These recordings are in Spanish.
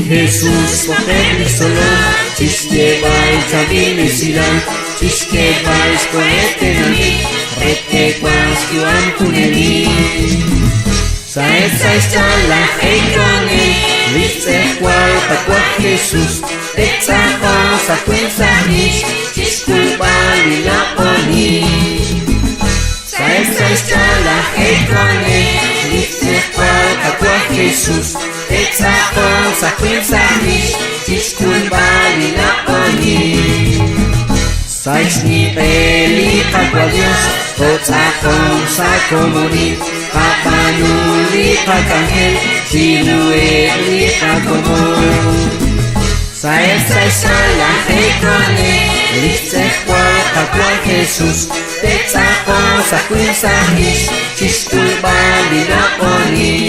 Jesus poteri solo Ciske vais a vinesiran Ciske vais koetenani Rete quas kiuan puneni Saesais chala heikone Lice qual takwa Jesus Teca cosa quensahis Cisculpali la poni Saesais chala heikone Lice qual takwa Jesus Teca cosa quensahis Cisculpali la poni Sais ni peli takwa Dios Toca cosa comoni Papanuli pakangel Sinueli pakomon Saesais chala heikone Lice qual takwa Jesus Teca cosa quensahis Cisculpali la poni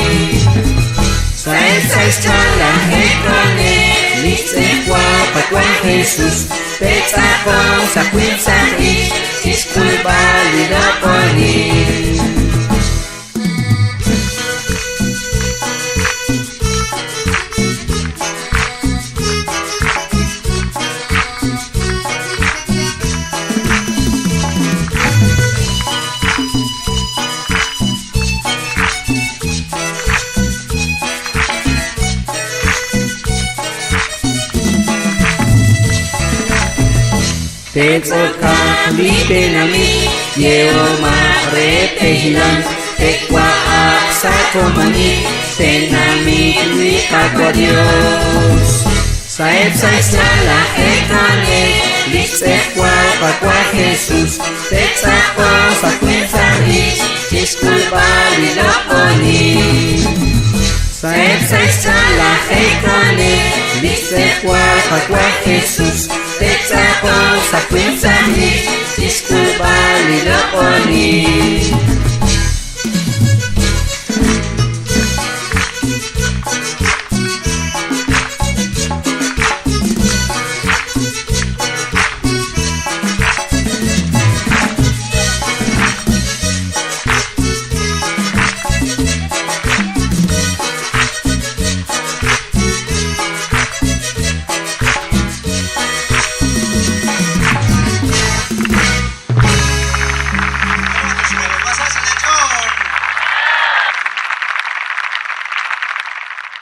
Saesais chala heikone Lice qual takwa Jesus Teca cosa quensahis Cisculpali la poni Tecoca lipenami Yeo marete hilan Tequa aksa comani Tenami liqua Dios Saesais chala heikone Lice qual pakwa Jesus Teca cosa quensahis Cisculpali la poni Saesais chala heikone Lice qual pakwa Jesus Teca cosa quensahis Cisculpali la poni